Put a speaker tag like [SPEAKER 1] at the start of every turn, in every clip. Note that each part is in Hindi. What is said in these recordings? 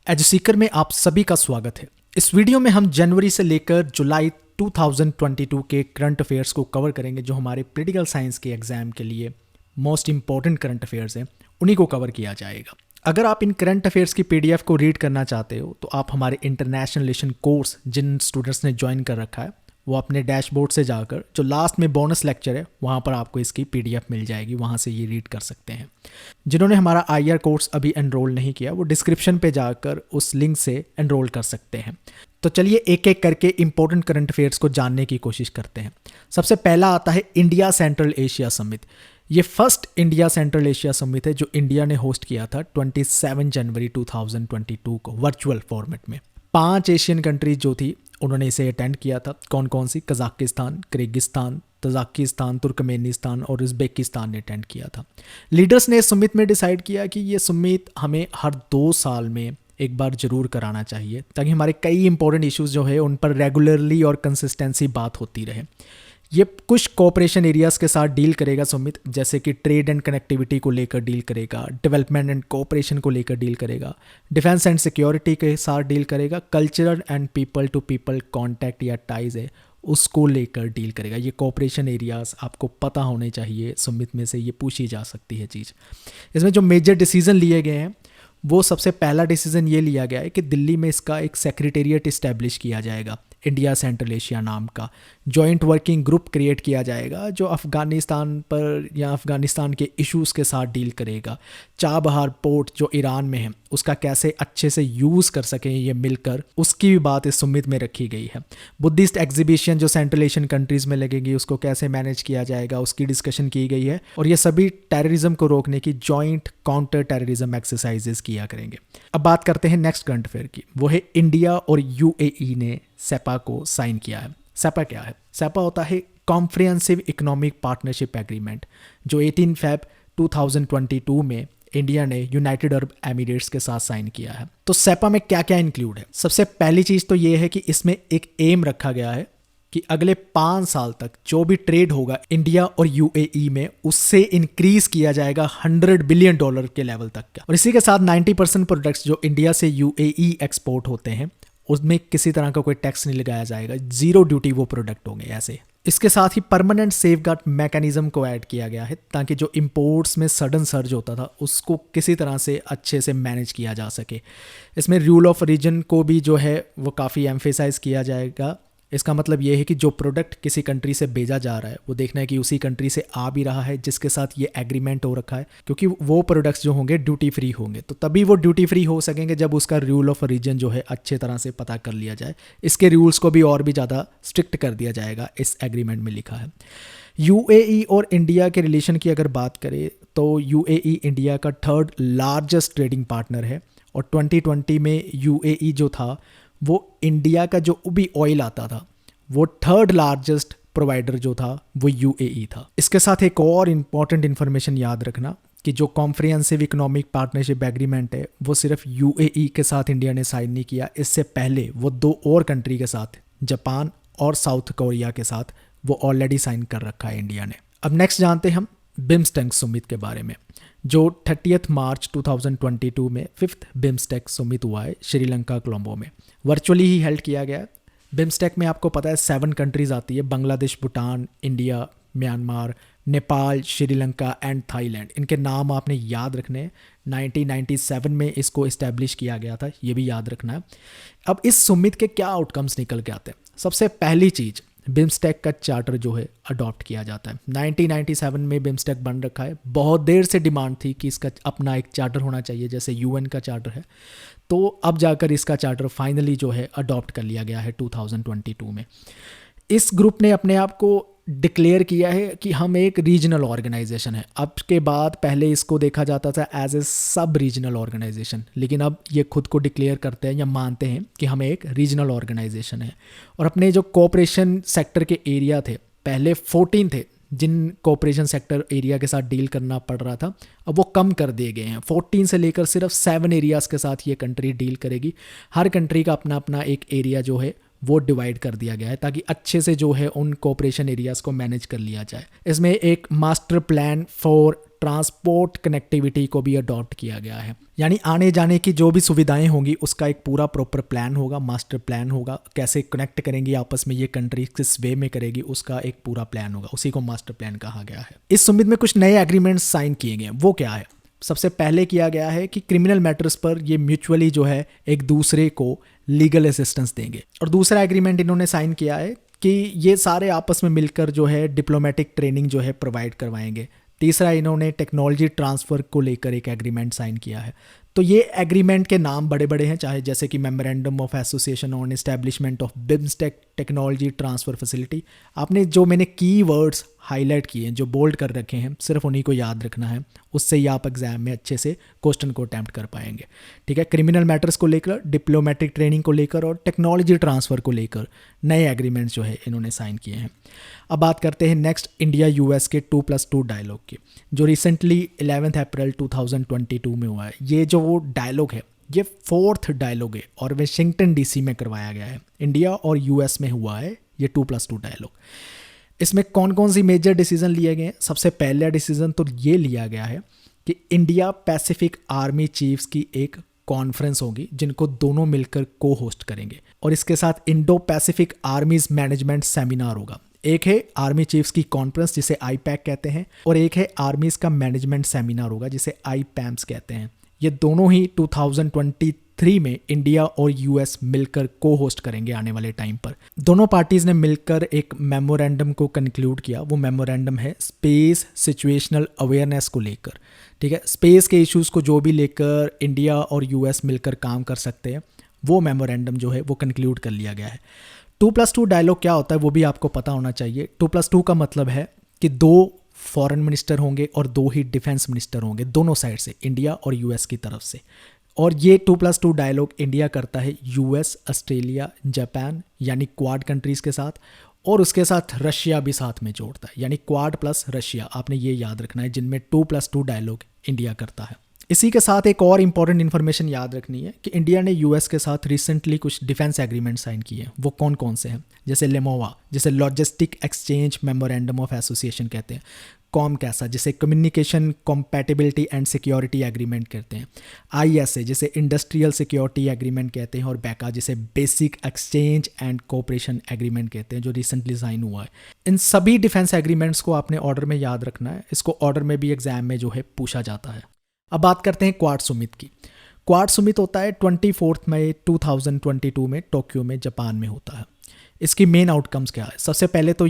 [SPEAKER 1] एजुसीकर में आप सभी का स्वागत है। इस वीडियो में हम जनवरी से लेकर जुलाई 2022 के करंट अफेयर्स को कवर करेंगे, जो हमारे पॉलिटिकल साइंस के एग्जाम के लिए मोस्ट इंपॉर्टेंट करंट अफेयर्स हैं, उन्हीं को कवर किया जाएगा। अगर आप इन करंट अफेयर्स की पीडीएफ को रीड करना चाहते हो तो आप हमारे इंटरनेशनल रिलेशन कोर्स जिन स्टूडेंट्स ने ज्वाइन कर रखा है वो अपने डैशबोर्ड से जाकर जो लास्ट में बोनस लेक्चर है वहाँ पर आपको इसकी पीडीएफ मिल जाएगी, वहाँ से ये रीड कर सकते हैं। जिन्होंने हमारा आईआर कोर्स अभी एनरोल नहीं किया वो डिस्क्रिप्शन पे जाकर उस लिंक से एनरोल कर सकते हैं। तो चलिए एक एक करके इंपॉर्टेंट करंट अफेयर्स को जानने की कोशिश करते हैं। सबसे पहला आता है इंडिया सेंट्रल एशिया समिट। ये first India central Asia summit है जो इंडिया ने होस्ट किया था 27 जनवरी 2022 को वर्चुअल फॉर्मेट में। 5 एशियन कंट्रीज जो थी उन्होंने इसे अटेंड किया था। कौन कौन सी? कजाकिस्तान, किर्गिस्तान, तजाकिस्तान, तुर्कमेनिस्तान और उज़्बेकिस्तान ने अटेंड किया था। लीडर्स ने इस समिट में डिसाइड किया कि ये समिट हमें हर 2 साल में एक बार जरूर कराना चाहिए, ताकि हमारे कई इंपॉर्टेंट इश्यूज जो है उन पर रेगुलरली और कंसिस्टेंसी बात होती रहे। ये कुछ कोऑपरेशन एरियाज़ के साथ डील करेगा समिट, जैसे कि ट्रेड एंड कनेक्टिविटी को लेकर डील करेगा, डेवलपमेंट एंड कोऑपरेशन को लेकर डील करेगा, डिफेंस एंड सिक्योरिटी के साथ डील करेगा, cultural and people to people contact या टाइज है उसको लेकर डील करेगा। ये कोऑपरेशन एरियाज़ आपको पता होने चाहिए, समिट में से ये पूछी जा सकती है चीज़। इसमें जो मेजर डिसीजन लिए गए हैं वो सबसे पहला डिसीजन ये लिया गया है कि दिल्ली में इसका एक सेक्रेटेरिएट इस्टेब्लिश किया जाएगा, इंडिया सेंट्रल एशिया नाम का जॉइंट वर्किंग ग्रुप क्रिएट किया जाएगा जो अफ़गानिस्तान पर या अफ़गानिस्तान के इश्यूज़ के साथ डील करेगा। चाबहार पोर्ट जो ईरान में है उसका कैसे अच्छे से यूज़ कर सकें ये मिलकर, उसकी भी बात इस समिट में रखी गई है। बुद्धिस्ट एग्जीबिशन जो सेंट्रल एशियन कंट्रीज़ में लगेगी उसको कैसे मैनेज किया जाएगा उसकी डिस्कशन की गई है। और ये सभी टेररिज्म को रोकने की जॉइंट काउंटर टेररिज्म एक्सरसाइजेस किया करेंगे। अब बात करते हैं नेक्स्ट करंट अफेयर की, वो है इंडिया और यूएई ने सेपा को साइन किया है। सेपा क्या है? सेपा होता है कॉम्प्रिहेंसिव इकोनॉमिक पार्टनरशिप एग्रीमेंट, जो 18 फेब 2022 में इंडिया ने यूनाइटेड अरब एमिरेट्स के साथ साइन किया है। तो सेपा में क्या क्या इंक्लूड है? सबसे पहली चीज़ तो ये है कि इसमें एक एम रखा गया है कि अगले 5 साल तक जो भी ट्रेड होगा इंडिया और यूएई में उससे इंक्रीज किया जाएगा $100 बिलियन के लेवल तक का। और इसी के साथ 90% प्रोडक्ट्स जो इंडिया से यूएई एक्सपोर्ट होते हैं उसमें किसी तरह का कोई टैक्स नहीं लगाया जाएगा, 0 ड्यूटी वो प्रोडक्ट होंगे ऐसे। इसके साथ ही परमानेंट सेफगार्ड मैकेनिज्म को ऐड किया गया है ताकि जो इंपोर्ट्स में सडन सर्ज होता था उसको किसी तरह से अच्छे से मैनेज किया जा सके। इसमें रूल ऑफ ओरिजिन को भी जो है वो काफ़ी एम्फेसाइज किया जाएगा। इसका मतलब ये है कि जो प्रोडक्ट किसी कंट्री से भेजा जा रहा है वो देखना है कि उसी कंट्री से आ भी रहा है जिसके साथ ये एग्रीमेंट हो रखा है, क्योंकि वो प्रोडक्ट्स जो होंगे ड्यूटी फ्री होंगे। तो तभी वो ड्यूटी फ्री हो सकेंगे जब उसका रूल ऑफ ओरिजिन जो है अच्छे तरह से पता कर लिया जाए। इसके रूल्स को भी और भी ज़्यादा स्ट्रिक्ट कर दिया जाएगा, इस एग्रीमेंट में लिखा है। यूएई और इंडिया के रिलेशन की अगर बात करें तो यूएई इंडिया का 3rd लार्जेस्ट ट्रेडिंग पार्टनर है। और 2020 में यूएई जो था वो इंडिया का जो भी ऑयल आता था वो 3rd लार्जेस्ट प्रोवाइडर जो था वो यूएई था। इसके साथ एक और इम्पॉर्टेंट इन्फॉर्मेशन याद रखना कि जो कॉम्प्रिहेंसिव इकोनॉमिक पार्टनरशिप एग्रीमेंट है वो सिर्फ यूएई के साथ इंडिया ने साइन नहीं किया, इससे पहले वो 2 और कंट्री के साथ, जापान और साउथ कोरिया के साथ वो ऑलरेडी साइन कर रखा है इंडिया ने। अब नेक्स्ट जानते हैं हम बिम्स्टेक समिट के बारे में, जो 30 मार्च 2022 में 5th बिम्स्टेक समिट हुआ है श्रीलंका कोलंबो में। वर्चुअली ही हेल्ड किया गया। बिम्स्टेक में आपको पता है 7 कंट्रीज आती है, Bangladesh, Bhutan, India, Myanmar, Nepal, Sri Lanka and Thailand. इनके नाम आपने याद रखने हैं। 1997 में इसको इस्टेब्लिश किया गया था, ये भी याद रखना है। अब इस समिट के क्या आउटकम्स निकल के आते हैं? सबसे पहली चीज़, बिम्स्टेक का चार्टर जो है अडॉप्ट किया जाता है। 1997 में बिम्स्टेक बन रखा है। बहुत देर से डिमांड थी कि इसका अपना एक चार्टर होना चाहिए जैसे यूएन का चार्टर है, तो अब जाकर इसका चार्टर फाइनली जो है अडॉप्ट कर लिया गया है 2022 में। इस ग्रुप ने अपने आप को डिक्लेयर किया है कि हम एक रीजनल ऑर्गेनाइजेशन है। अब के बाद पहले इसको देखा जाता था एज ए सब रीजनल ऑर्गेनाइजेशन, लेकिन अब ये खुद को डिक्लेयर करते हैं या मानते हैं कि हम एक रीजनल ऑर्गेनाइजेशन है। और अपने जो कोऑपरेशन सेक्टर के एरिया थे, पहले 14 थे जिन कोऑपरेशन सेक्टर एरिया के साथ डील करना पड़ रहा था, अब वो कम कर दिए गए हैं। 14 से लेकर सिर्फ 7 एरियाज़ के साथ ये कंट्री डील करेगी। हर कंट्री का अपना अपना एक एरिया जो है वो डिवाइड कर दिया गया है ताकि अच्छे से जो है उन कोऑपरेशन एरियाज़ को मैनेज कर लिया जाए। इसमें एक master plan for transport connectivity को भी अडॉप्ट किया गया है, यानी आने जाने की जो भी सुविधाएं होंगी उसका एक पूरा प्रॉपर प्लान होगा, मास्टर प्लान होगा। कैसे कनेक्ट करेंगी आपस में ये कंट्री, किस वे में करेगी, उसका एक पूरा प्लान होगा, उसी को मास्टर प्लान कहा गया है। इस सुमित में कुछ नए एग्रीमेंट्स साइन किए गए हैं। वो क्या है? सबसे पहले किया गया है कि क्रिमिनल मैटर्स पर ये म्यूचुअली जो है एक दूसरे को लीगल असिस्टेंस देंगे। और दूसरा एग्रीमेंट इन्होंने साइन किया है कि ये सारे आपस में मिलकर जो है डिप्लोमेटिक ट्रेनिंग जो है प्रोवाइड करवाएंगे। तीसरा, इन्होंने टेक्नोलॉजी ट्रांसफ़र को लेकर एक एग्रीमेंट साइन किया है। तो ये एग्रीमेंट के नाम बड़े बड़े हैं, चाहे जैसे कि memorandum of association on establishment of BIMSTEC technology transfer facility. आपने जो मैंने की वर्ड्स हाईलाइट किए हैं, जो बोल्ड कर रखे हैं, सिर्फ उन्हीं को याद रखना है, उससे ही आप एग्जाम में अच्छे से क्वेश्चन को अटैम्प्ट कर पाएंगे। ठीक है, क्रिमिनल मैटर्स को लेकर, डिप्लोमेटिक ट्रेनिंग को लेकर और टेक्नोलॉजी ट्रांसफ़र को लेकर नए एग्रीमेंट्स जो है इन्होंने साइन किए हैं। अब बात करते हैं नेक्स्ट इंडिया यूएस के 2+2 डायलॉग की, जो रिसेंटली 11 अप्रैल 2022 में हुआ है। ये जो डायलॉग है ये 4th डायलॉग है और वाशिंगटन डीसी में करवाया गया है। इंडिया और यूएस में हुआ है ये 2+2 डायलॉग। इसमें कौन कौन सी मेजर डिसीजन लिए गए हैं? सबसे पहला डिसीजन तो ये लिया गया है कि इंडिया पैसिफिक आर्मी चीफ्स की एक कॉन्फ्रेंस होगी जिनको दोनों मिलकर को होस्ट करेंगे, और इसके साथ इंडो पैसिफिक आर्मीज मैनेजमेंट सेमिनार होगा। एक है आर्मी चीफ्स की कॉन्फ्रेंस जिसे आईपैक कहते हैं, और एक है आर्मीज का मैनेजमेंट सेमिनार होगा जिसे आईपैम्स कहते हैं। ये दोनों ही 2023 में इंडिया और यूएस मिलकर को होस्ट करेंगे आने वाले टाइम पर। दोनों पार्टीज ने मिलकर एक मेमोरेंडम को कंक्लूड किया। वो मेमोरेंडम है स्पेस सिचुएशनल अवेयरनेस को लेकर। ठीक है, स्पेस के इश्यूज को जो भी लेकर इंडिया और यूएस मिलकर काम कर सकते हैं, वो मेमोरेंडम जो है वो कंक्लूड कर लिया गया है। 2+2 डायलॉग क्या होता है वो भी आपको पता होना चाहिए। 2+2 का मतलब है कि 2 फॉरेन मिनिस्टर होंगे और 2 ही डिफेंस मिनिस्टर होंगे, दोनों साइड से, इंडिया और यूएस की तरफ से। और ये 2+2 डायलॉग इंडिया करता है यूएस, ऑस्ट्रेलिया, जापान यानी क्वाड कंट्रीज़ के साथ, और उसके साथ रशिया भी साथ में जोड़ता है, यानी क्वाड प्लस रशिया। आपने ये याद रखना है जिनमें 2+2 डायलॉग इंडिया करता है। इसी के साथ एक और इंपॉर्टेंट इन्फॉर्मेशन याद रखनी है कि इंडिया ने यूएस के साथ रिसेंटली कुछ डिफेंस एग्रीमेंट साइन किए हैं। वो कौन कौन से हैं? जैसे लेमोवा, जिसे logistic exchange memorandum of association कहते हैं। कॉम कैसा, जिसे communication compatibility and security agreement कहते हैं। ISA, जिसे इंडस्ट्रियल सिक्योरिटी एग्रीमेंट कहते हैं। और बैका, जिसे basic exchange and cooperation agreement कहते हैं, जो रिसेंटली साइन हुआ है। इन सभी डिफेंस एग्रीमेंट्स को आपने ऑर्डर में याद रखना है। इसको ऑर्डर में भी एग्जाम में जो है पूछा जाता है। अब बात करते हैं क्वाड सुमित की। क्वाड सुमित होता है 24 मई 2022 में टोक्यो में, जापान में होता है। इसकी मेन आउटकम्स क्या है? सबसे पहले तो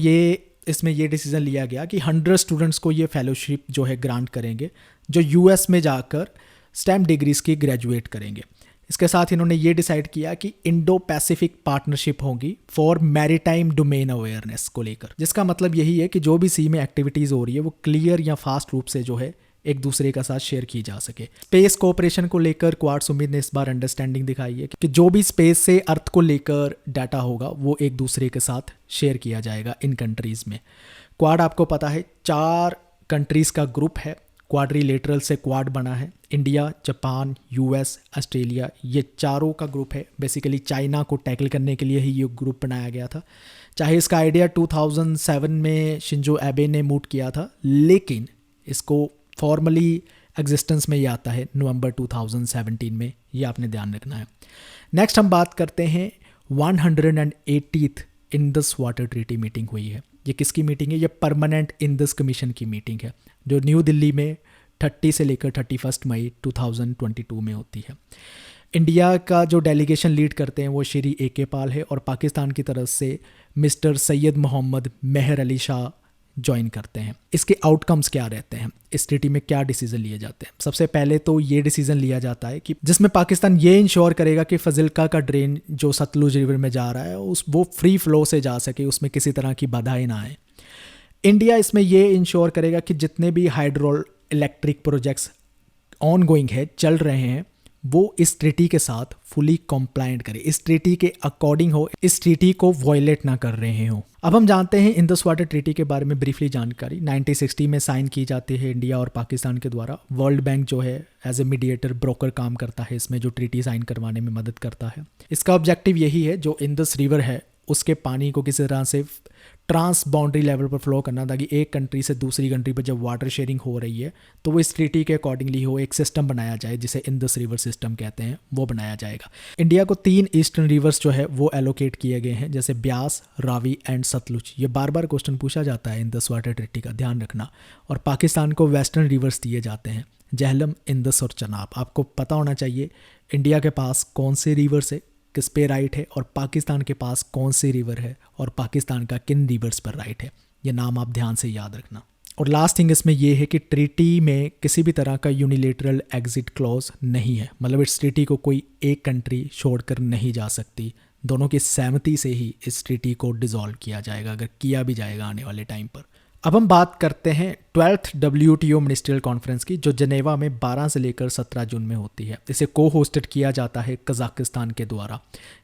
[SPEAKER 1] इसमें ये डिसीजन लिया गया कि 100 स्टूडेंट्स को ये फेलोशिप जो है ग्रांट करेंगे जो यूएस में जाकर स्टेम डिग्रीज की ग्रेजुएट करेंगे। इसके साथ इन्होंने ये डिसाइड किया कि इंडो पैसिफिक पार्टनरशिप होगी फॉर मैरीटाइम डोमेन अवेयरनेस को लेकर, जिसका मतलब यही है कि जो भी सी में एक्टिविटीज़ हो रही है वो क्लियर या फास्ट रूप से जो है एक दूसरे का साथ शेयर की जा सके। स्पेस कोऑपरेशन को लेकर क्वाड सुमित ने इस बार अंडरस्टैंडिंग दिखाई है कि जो भी स्पेस से अर्थ को लेकर डाटा होगा वो एक दूसरे के साथ शेयर किया जाएगा इन कंट्रीज़ में। क्वाड आपको पता है 4 कंट्रीज़ का ग्रुप है। क्वाड्रिलेटरल से क्वाड बना है। इंडिया, जापान, यूएस, ऑस्ट्रेलिया, ये चारों का ग्रुप है। बेसिकली चाइना को टैकल करने के लिए ही ये ग्रुप बनाया गया था। चाहे इसका आइडिया 2007 में शिंजो एबे ने मूट किया था, लेकिन इसको फॉर्मली एग्जिस्टेंस में ये आता है नवंबर 2017 में। ये आपने ध्यान रखना है। नेक्स्ट हम बात करते हैं 180th Indus water treaty meeting हुई है। ये किसकी मीटिंग है? ये परमानेंट इंडस कमीशन की मीटिंग है जो न्यू दिल्ली में 30 से लेकर 31 मई 2022 में होती है। इंडिया का जो डेलीगेशन लीड करते हैं वो श्री AK पाल है और पाकिस्तान की तरफ से मिस्टर सैयद मोहम्मद मेहर अली शाह ज्वाइन करते हैं। इसके आउटकम्स क्या रहते हैं? इस ट्रीटी में क्या डिसीजन लिए जाते हैं? सबसे पहले तो ये डिसीजन लिया जाता है कि जिसमें पाकिस्तान ये इंश्योर करेगा कि फजिल्का का ड्रेन जो सतलुज रिवर में जा रहा है वो फ्री फ्लो से जा सके, उसमें किसी तरह की बाधाएं ना आए। इंडिया इसमें ये इंश्योर करेगा कि जितने भी hydro electric projects on going है, चल रहे हैं, वो इस ट्रीटी के साथ फुली कॉम्प्लायंट करे, इस ट्रीटी के अकॉर्डिंग हो, इस ट्रीटी को वॉयलेट ना कर रहे हो। अब हम जानते हैं इंडस वाटर ट्रीटी के बारे में ब्रीफली जानकारी। 1960 में साइन की जाती है इंडिया और पाकिस्तान के द्वारा। वर्ल्ड बैंक जो है एज ए मीडिएटर ब्रोकर काम करता है इसमें, जो ट्रीटी साइन करवाने में मदद करता है। इसका ऑब्जेक्टिव यही है जो इंडस रिवर है उसके पानी को किसी तरह से ट्रांस बाउंड्री लेवल पर फ्लो करना, ताकि एक कंट्री से दूसरी कंट्री पर जब वाटर शेयरिंग हो रही है तो वो इस ट्रीटी के अकॉर्डिंगली हो, एक सिस्टम बनाया जाए जिसे इंडस रिवर सिस्टम कहते हैं, वो बनाया जाएगा। इंडिया को 3 ईस्टर्न रिवर्स जो है वो एलोकेट किए गए हैं, जैसे ब्यास, रावी एंड सतलुज। ये बार बार क्वेश्चन पूछा जाता है इंडस वाटर ट्रीटी का, ध्यान रखना। और पाकिस्तान को वेस्टर्न रिवर्स दिए जाते हैं, झेलम, इंडस और चनाब। आपको पता होना चाहिए इंडिया के पास कौन से रिवर्स है, किस पे राइट है, और पाकिस्तान के पास कौन सी रिवर है और पाकिस्तान का किन रिवर्स पर राइट है। ये नाम आप ध्यान से याद रखना। और लास्ट थिंग इसमें यह है कि ट्रीटी में किसी भी तरह का यूनिलेटरल एग्जिट क्लॉज नहीं है, मतलब इस ट्रीटी को कोई एक कंट्री छोड़कर नहीं जा सकती। दोनों की सहमति से ही इस ट्रीटी को डिसॉल्व किया जाएगा, अगर किया भी जाएगा आने वाले टाइम पर। अब हम बात करते हैं 12th WTO मिनिस्ट्रियल कॉन्फ्रेंस की, जो जनेवा में 12 से लेकर 17 जून में होती है। इसे को होस्टेड किया जाता है कजाकिस्तान के द्वारा।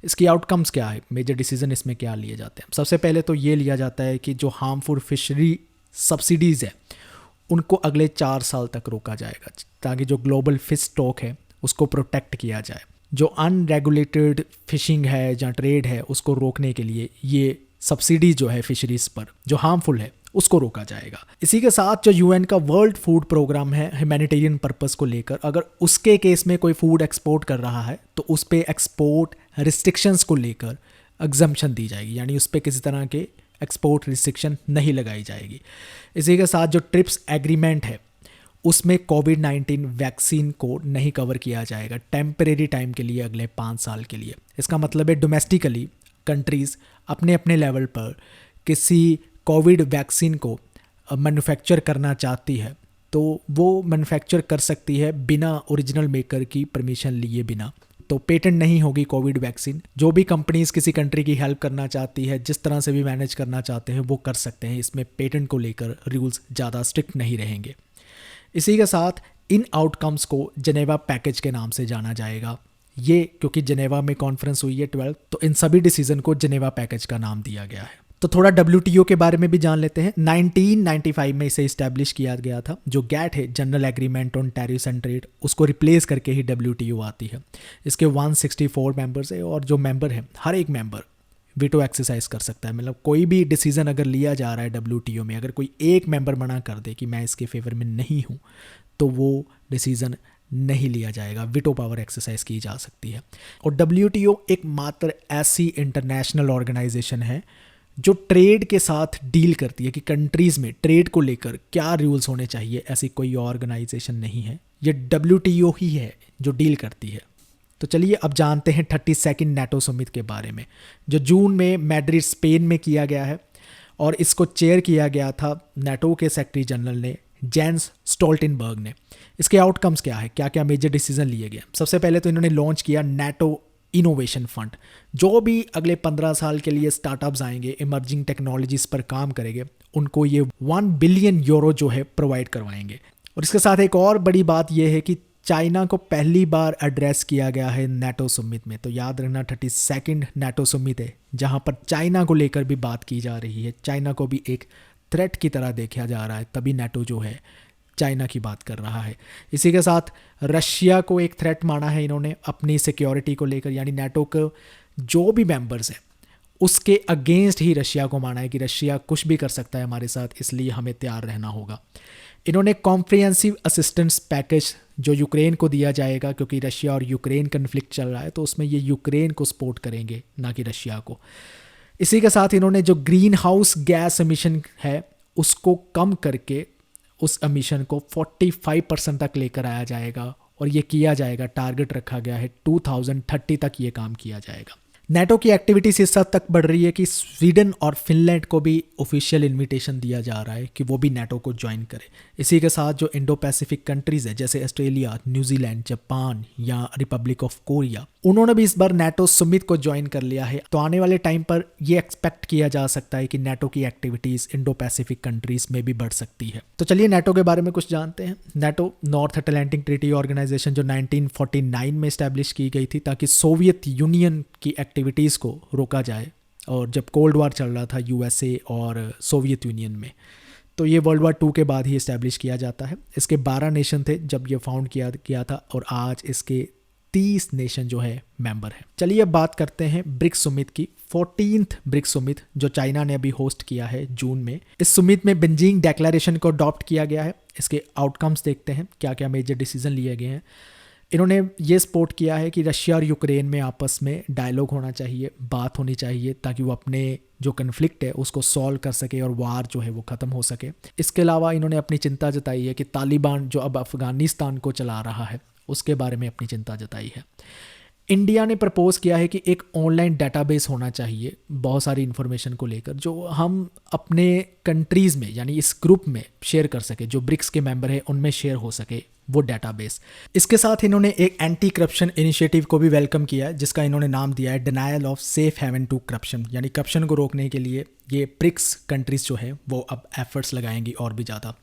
[SPEAKER 1] इसकी आउटकम्स क्या है, मेजर डिसीजन इसमें क्या लिए जाते हैं? सबसे पहले तो ये लिया जाता है कि जो हार्मफुल फिशरी सब्सिडीज़ है उनको अगले 4 साल तक रोका जाएगा, ताकि जो ग्लोबल फिश स्टॉक है उसको प्रोटेक्ट किया जाए। जो अनरेगुलेटेड फिशिंग है या ट्रेड है उसको रोकने के लिए ये सब्सिडी जो है फिशरीज पर जो हार्मफुल है उसको रोका जाएगा। इसी के साथ जो यूएन का वर्ल्ड फूड प्रोग्राम है ह्यूमैनिटेरियन पर्पस को लेकर, अगर उसके केस में कोई फूड एक्सपोर्ट कर रहा है तो उस पे एक्सपोर्ट रिस्ट्रिक्शंस को लेकर एग्जम्पशन दी जाएगी, यानी उस पर किसी तरह के एक्सपोर्ट रिस्ट्रिक्शन नहीं लगाई जाएगी। इसी के साथ जो ट्रिप्स एग्रीमेंट है उसमें कोविड-19 वैक्सीन को नहीं कवर किया जाएगा टेम्परेरी टाइम के लिए, अगले 5 साल के लिए। इसका मतलब है डोमेस्टिकली कंट्रीज़ अपने अपने लेवल पर किसी कोविड वैक्सीन को मैन्युफैक्चर करना चाहती है तो वो मैन्युफैक्चर कर सकती है बिना ओरिजिनल मेकर की परमिशन लिए बिना। तो पेटेंट नहीं होगी कोविड वैक्सीन। जो भी कंपनीज किसी कंट्री की हेल्प करना चाहती है, जिस तरह से भी मैनेज करना चाहते हैं वो कर सकते हैं। इसमें पेटेंट को लेकर रूल्स ज़्यादा स्ट्रिक्ट नहीं रहेंगे। इसी के साथ इन आउटकम्स को जनेवा पैकेज के नाम से जाना जाएगा। ये क्योंकि जनेवा में कॉन्फ्रेंस हुई है 12, तो इन सभी डिसीजन को जनेवा पैकेज का नाम दिया गया है। तो थोड़ा WTO के बारे में भी जान लेते हैं। 1995 में इसे इस्टेब्लिश किया गया था। जो गैट है, general agreement on tariffs and trade, उसको रिप्लेस करके ही WTO आती है। इसके 164 मेंबर्स है और जो मेंबर है हर एक मेंबर वीटो एक्सरसाइज कर सकता है। मतलब कोई भी डिसीजन अगर लिया जा रहा है WTO में, अगर कोई एक मेंबर मना कर दे कि मैं इसके फेवर में नहीं हूँ, तो वो डिसीजन नहीं लिया जाएगा, वीटो पावर एक्सरसाइज की जा सकती है। और WTO एक मात्र ऐसी इंटरनेशनल ऑर्गेनाइजेशन है जो ट्रेड के साथ डील करती है कि कंट्रीज़ में ट्रेड को लेकर क्या रूल्स होने चाहिए। ऐसी कोई ऑर्गेनाइजेशन नहीं है, ये WTO ही है जो डील करती है। तो चलिए अब जानते हैं 32nd NATO समिट के बारे में, जो जून में मैड्रिड स्पेन में किया गया है और इसको चेयर किया गया था NATO के सेक्रेटरी जनरल ने, जेंस स्टोल्टेनबर्ग ने। इसके आउटकम्स क्या है, क्या क्या मेजर डिसीजन लिए गए? सबसे पहले तो इन्होंने लॉन्च किया NATO इनोवेशन फंड। जो भी अगले 15 साल के लिए स्टार्टअप्स आएंगे, इमर्जिंग टेक्नोलॉजीज पर काम करेंगे, उनको ये 1 बिलियन यूरो जो है प्रोवाइड करवाएंगे। और इसके साथ एक और बड़ी बात यह है कि चाइना को पहली बार एड्रेस किया गया है NATO समिट में। तो याद रखना 32nd NATO समिट है जहां पर चाइना को लेकर भी बात की जा रही है। चाइना को भी एक थ्रेट की तरह देखा जा रहा है, तभी NATO जो है चाइना की बात कर रहा है। इसी के साथ रशिया को एक थ्रेट माना है इन्होंने अपनी सिक्योरिटी को लेकर, यानी NATO के जो भी मेंबर्स हैं उसके अगेंस्ट ही रशिया को माना है कि रशिया कुछ भी कर सकता है हमारे साथ, इसलिए हमें तैयार रहना होगा। इन्होंने कॉम्प्रिहेंसिव असिस्टेंस पैकेज जो यूक्रेन को दिया जाएगा, क्योंकि रशिया और यूक्रेन कन्फ्लिक्ट चल रहा है, तो उसमें ये यूक्रेन को सपोर्ट करेंगे, ना कि रशिया को। इसी के साथ इन्होंने जो ग्रीन हाउस गैस एमिशन है उसको कम करके उस एमिशन को 45% तक लेकर आया जाएगा और ये किया जाएगा, टारगेट रखा गया है 2030 तक ये काम किया जाएगा। NATO की एक्टिविटीज़ इस हद तक बढ़ रही है कि स्वीडन और फिनलैंड को भी ऑफिशियल इनविटेशन दिया जा रहा है कि वो भी NATO को ज्वाइन करे। इसी के साथ जो इंडो पैसिफिक कंट्रीज़ है जैसे ऑस्ट्रेलिया, न्यूजीलैंड, जापान या रिपब्लिक ऑफ कोरिया, उन्होंने भी इस बार NATO समिट को ज्वाइन कर लिया है। तो आने वाले टाइम पर ये एक्सपेक्ट किया जा सकता है कि NATO की एक्टिविटीज़ इंडो पैसिफिक कंट्रीज़ में भी बढ़ सकती है। तो चलिए NATO के बारे में कुछ जानते हैं। NATO North Atlantic Treaty Organization जो 1949 में इस्टेब्लिश की गई थी ताकि सोवियत यूनियन की एक्टिविटीज़ को रोका जाए, और जब कोल्ड वार चल रहा था USA और सोवियत यूनियन में, तो ये वर्ल्ड वार 2 के बाद ही इस्टेब्लिश किया जाता है। इसके 12 नेशन थे जब ये फाउंड किया था और आज इसके 30 नेशन जो है मेंबर है। चलिए अब बात करते हैं ब्रिक्स समिट की। 14th ब्रिक्स समिट जो चाइना ने अभी होस्ट किया है जून में। इस समिट में बीजिंग डिक्लेरेशन को अडॉप्ट किया गया है। इसके आउटकम्स देखते हैं, क्या क्या मेजर डिसीजन लिए गए हैं। इन्होंने ये सपोर्ट किया है कि रशिया और यूक्रेन में आपस में डायलॉग होना चाहिए, बात होनी चाहिए, ताकि वो अपने जो कन्फ्लिक्ट है उसको सॉल्व कर सके और वार जो है वो ख़त्म हो सके। इसके अलावा इन्होंने अपनी चिंता जताई है कि तालिबान जो अब अफ़गानिस्तान को चला रहा है उसके बारे में अपनी चिंता जताई है। इंडिया ने प्रपोज किया है कि एक ऑनलाइन डेटाबेस होना चाहिए बहुत सारी इन्फॉर्मेशन को लेकर, जो हम अपने कंट्रीज़ में यानी इस ग्रुप में शेयर कर सके, जो ब्रिक्स के मेंबर है उनमें शेयर हो सके वो डेटाबेस। इसके साथ इन्होंने एक एंटी करप्शन इनिशिएटिव को भी वेलकम किया है, जिसका इन्होंने नाम दिया है denial of safe haven to corruption, यानी करप्शन को रोकने के लिए ये ब्रिक्स कंट्रीज़ जो है वो अब एफर्ट्स लगाएंगी और भी ज़्यादा।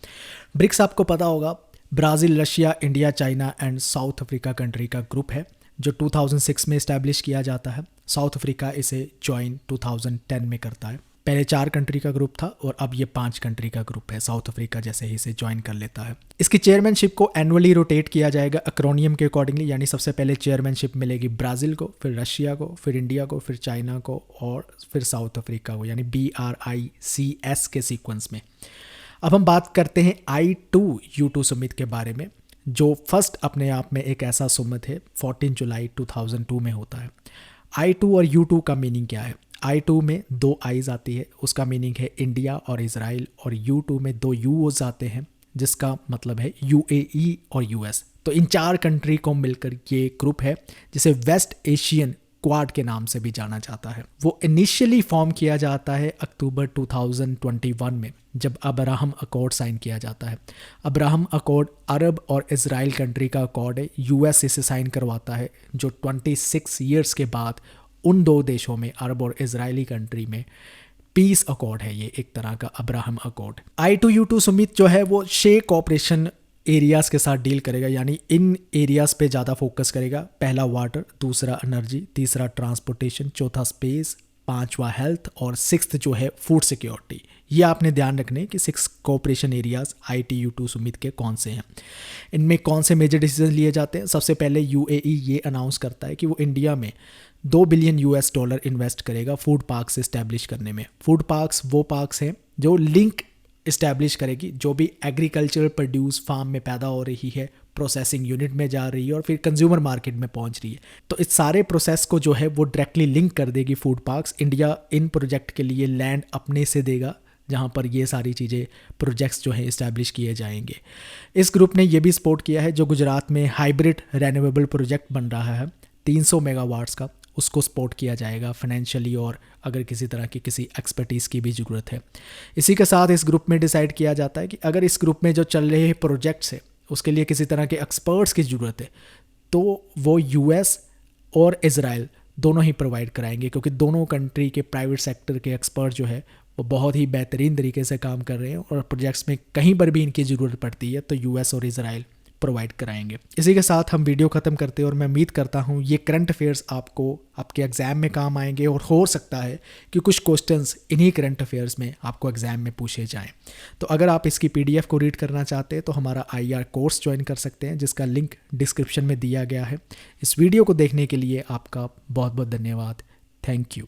[SPEAKER 1] ब्रिक्स आपको पता होगा Brazil, Russia, India, China and south Africa country का ग्रुप है जो 2006 में इस्टेब्लिश किया जाता है। साउथ अफ्रीका इसे ज्वाइन 2010 में करता है। पहले 4 कंट्री का ग्रुप था और अब ये 5 कंट्री का ग्रुप है। साउथ अफ्रीका जैसे ही इसे ज्वाइन कर लेता है। इसकी चेयरमैनशिप को एनुअली रोटेट किया जाएगा अक्रोनियम के अकॉर्डिंगली, यानी सबसे पहले चेयरमैनशिप मिलेगी ब्राज़ील को, फिर रशिया को, फिर इंडिया को, फिर चाइना को और फिर साउथ अफ्रीका को, यानी BRICS के सीक्वेंस में। अब हम बात करते हैं I2U2 समिट के बारे में, जो फर्स्ट अपने आप में एक ऐसा समिट है 14 जुलाई 2002 में होता है। I2 और U2 का मीनिंग क्या है? I2 में 2 आईज आती है, उसका मीनिंग है इंडिया और इजराइल, और U2 में 2 यूओज आते हैं जिसका मतलब है UAE और US। तो इन 4 कंट्री को मिलकर ये ग्रुप है जिसे वेस्ट एशियन क्वाड के नाम से भी जाना जाता है। वो इनिशियली फॉर्म किया जाता है अक्टूबर 2021 में, जब अब्राहम अकॉर्ड साइन किया जाता है। अब्राहम अकॉर्ड अरब और इजराइल कंट्री का अकॉर्ड है। US इसे साइन करवाता है, जो 26 ईयर्स के बाद उन 2 देशों में, अरब और इजरायली कंट्री में, पीस अकॉर्ड है ये एक तरह का अब्राहम अकॉर्ड। I2U2 समिट जो है वो 6 कॉपरेशन एरियाज़ के साथ डील करेगा, यानी इन एरियाज़ पे ज़्यादा फोकस करेगा। पहला वाटर, दूसरा एनर्जी, तीसरा ट्रांसपोर्टेशन, चौथा स्पेस, 5वां हेल्थ और 6th जो है फूड सिक्योरिटी। ये आपने ध्यान रखने कि 6 कोऑपरेशन एरियाज़ I2U2 समिट के कौन से हैं। इनमें कौन से मेजर डिसीजन लिए जाते हैं? सबसे पहले UAE ये अनाउंस करता है कि वो इंडिया में $2 बिलियन इन्वेस्ट करेगा फूड पार्क्स इस्टेब्लिश करने में। फूड पार्क्स वो पार्क्स हैं जो लिंक इस्टेब्लिश करेगी, जो भी एग्रीकल्चरल प्रोड्यूस फार्म में पैदा हो रही है, प्रोसेसिंग यूनिट में जा रही है और फिर कंज्यूमर मार्केट में पहुंच रही है। तो इस सारे प्रोसेस को जो है वो डायरेक्टली लिंक कर देगी food parks. India in project के लिए लैंड अपने से देगा, जहां पर ये सारी चीज़ें प्रोजेक्ट्स जो हैं इस्टेब्लिश किए जाएंगे। इस ग्रुप ने ये भी सपोर्ट किया है जो गुजरात में हाइब्रिड रेन्यूएबल प्रोजेक्ट बन रहा है 300 मेगावाट्स का, उसको सपोर्ट किया जाएगा फाइनेंशियली और अगर किसी तरह की किसी एक्सपर्टीज़ की भी ज़रूरत है। इसी के साथ इस ग्रुप में डिसाइड किया जाता है कि अगर इस ग्रुप में जो चल रहे प्रोजेक्ट्स है उसके लिए किसी तरह के एक्सपर्ट्स की ज़रूरत है तो वो US और इजराइल दोनों ही प्रोवाइड कराएंगे, क्योंकि दोनों कंट्री के प्राइवेट सेक्टर के एक्सपर्ट जो है वो बहुत ही बेहतरीन तरीके से काम कर रहे हैं और प्रोजेक्ट्स में कहीं पर भी इनकी ज़रूरत पड़ती है तो US और इजराइल प्रोवाइड कराएंगे। इसी के साथ हम वीडियो ख़त्म करते हैं और मैं उम्मीद करता हूँ ये करंट अफेयर्स आपको आपके एग्ज़ाम में काम आएंगे और हो सकता है कि कुछ क्वेश्चंस इन्हीं करंट अफेयर्स में आपको एग्ज़ाम में पूछे जाएं। तो अगर आप इसकी PDF को रीड करना चाहते हैं तो हमारा IR कोर्स ज्वाइन कर सकते हैं, जिसका लिंक डिस्क्रिप्शन में दिया गया है। इस वीडियो को देखने के लिए आपका बहुत बहुत धन्यवाद। Thank you.